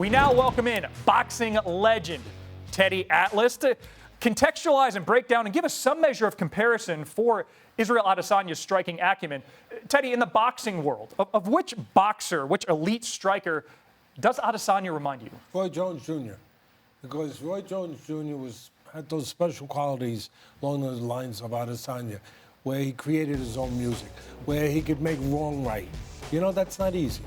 We now welcome in boxing legend Teddy Atlas to contextualize and break down and give us some measure of comparison for Israel Adesanya's striking acumen. Teddy, in the boxing world, of which boxer, which elite striker does Adesanya remind you? Roy Jones Jr. Because Roy Jones Jr. had those special qualities along the lines of Adesanya, where he created his own music, where he could make wrong right. You know, that's not easy.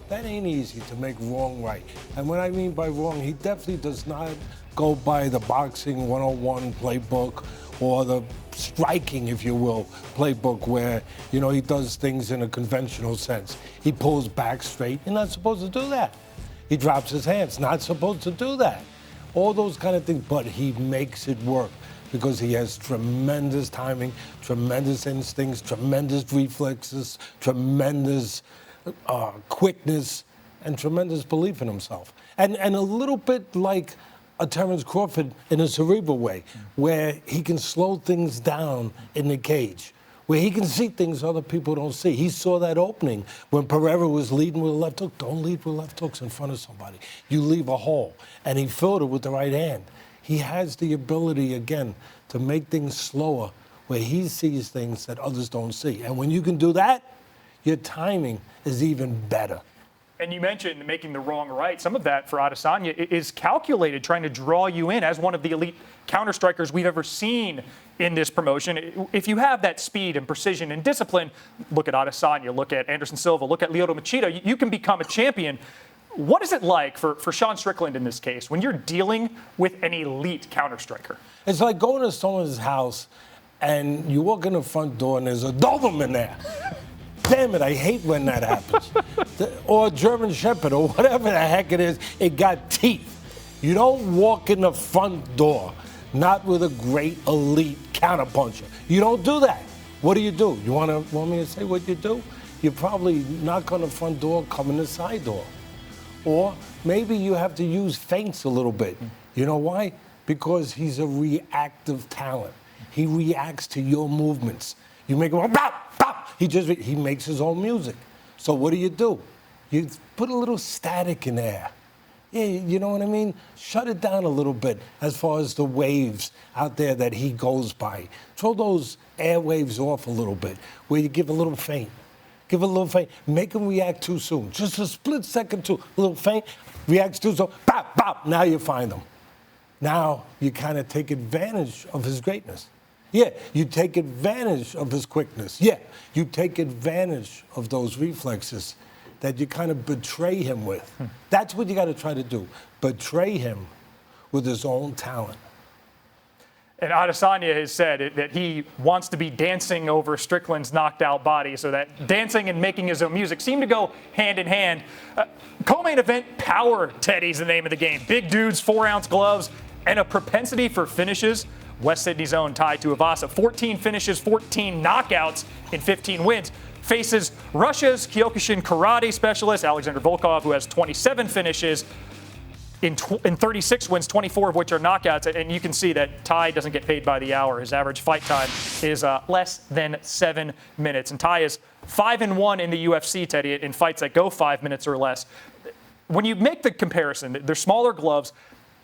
That ain't easy to make wrong right. And what I mean by wrong, he definitely does not go by the boxing 101 playbook or the striking, if you will, playbook where, you know, he does things in a conventional sense. He pulls back straight. You're not supposed to do that. He drops his hands. Not supposed to do that. All those kind of things, but he makes it work because he has tremendous timing, tremendous instincts, tremendous reflexes, tremendous quickness, and tremendous belief in himself. And a little bit like a Terence Crawford in a cerebral way, where he can slow things down in the cage, where he can see things other people don't see. He saw that opening when Pereira was leading with a left hook. Don't lead with left hooks in front of somebody. You leave a hole. And he filled it with the right hand. He has the ability, again, to make things slower, where he sees things that others don't see. And when you can do that, your timing is even better. And you mentioned making the wrong right. Some of that for Adesanya is calculated, trying to draw you in as one of the elite counter-strikers we've ever seen in this promotion. If you have that speed and precision and discipline, look at Adesanya, look at Anderson Silva, look at Lyoto Machida, you can become a champion. What is it like for Sean Strickland in this case when you're dealing with an elite counter-striker? It's like going to someone's house and you walk in the front door and there's a Doberman there. Damn it, I hate when that happens. Or a German Shepherd, or whatever the heck it is, it got teeth. You don't walk in the front door, not with a great elite counterpuncher. You don't do that. What do? You want me to say what you do? You probably knock on the front door, come in the side door. Or maybe you have to use feints a little bit. You know why? Because he's a reactive talent. He reacts to your movements. You make him, bop, bop. He makes his own music. So what do? You put a little static in there. Yeah, you know what I mean? Shut it down a little bit as far as the waves out there that he goes by. Throw those air waves off a little bit, where you give a little feint. Give a little feint. Make him react too soon. Just a split second too. A little feint, reacts too soon. Bop, bop. Now you find him. Now you kind of take advantage of his greatness. Yeah, you take advantage of his quickness. Yeah, you take advantage of those reflexes that you kind of betray him with. That's what you got to try to do. Betray him with his own talent. And Adesanya has said that he wants to be dancing over Strickland's knocked out body, so that dancing and making his own music seem to go hand in hand. Co-main event power, Teddy's the name of the game. Big dudes, 4-ounce gloves, and a propensity for finishes. West Sydney's own Tai Tuivasa, 14 finishes, 14 knockouts in 15 wins. Faces Russia's Kyokushin karate specialist, Alexander Volkov, who has 27 finishes in 36 wins, 24 of which are knockouts. And you can see that Tai doesn't get paid by the hour. His average fight time is less than 7 minutes. And Tai is 5-1 in the UFC, Teddy, in fights that go 5 minutes or less. When you make the comparison, they're smaller gloves.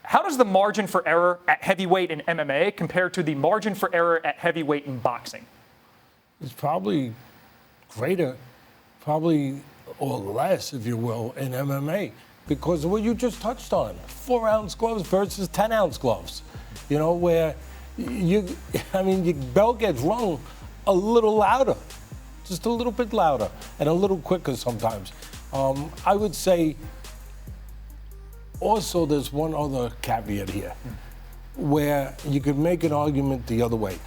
How does the margin for error at heavyweight in MMA compare to the margin for error at heavyweight in boxing? It's probably greater, or less, if you will, in MMA because of what you just touched on. 4-ounce gloves versus 10-ounce gloves. You know, where your bell gets rung a little louder, just a little bit louder and a little quicker sometimes. I would say also there's one other caveat here where you could make an argument the other way.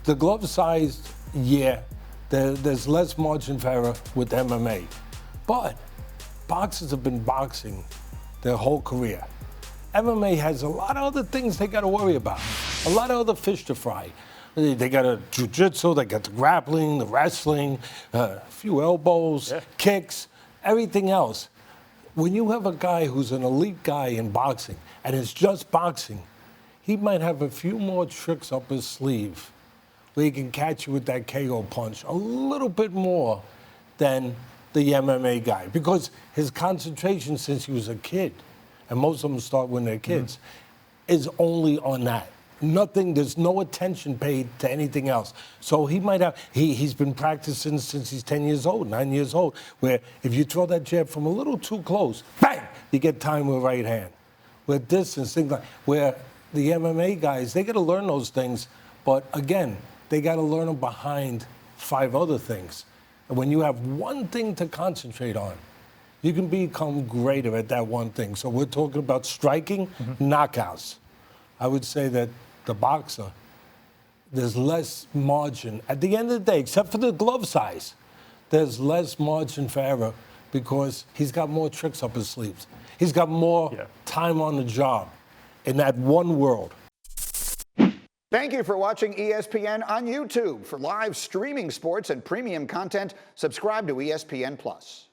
The glove size, yeah, there's less margin for error with MMA. But boxers have been boxing their whole career. MMA has a lot of other things they got to worry about, a lot of other fish to fry. They got a jiu-jitsu, they got the grappling, the wrestling, a few elbows, kicks, everything else. When you have a guy who's an elite guy in boxing, and it's just boxing, he might have a few more tricks up his sleeve where he can catch you with that KO punch a little bit more than the MMA guy, because his concentration since he was a kid and most of them start when they're kids, is only on that. Nothing, there's no attention paid to anything else. So he might have, he's been practicing since he's 10 years old, 9 years old, where if you throw that jab from a little too close, bang, you get time with right hand. With distance, things like, where the MMA guys, they got to learn those things, but again, they got to learn them behind 5 other things. And when you have one thing to concentrate on, you can become greater at that one thing. So we're talking about striking, knockouts. I would say that the boxer, there's less margin. At the end of the day, except for the glove size, there's less margin for error because he's got more tricks up his sleeves. He's got more time on the job in that one world. Thank you for watching ESPN on YouTube. For live streaming sports and premium content, subscribe to ESPN+.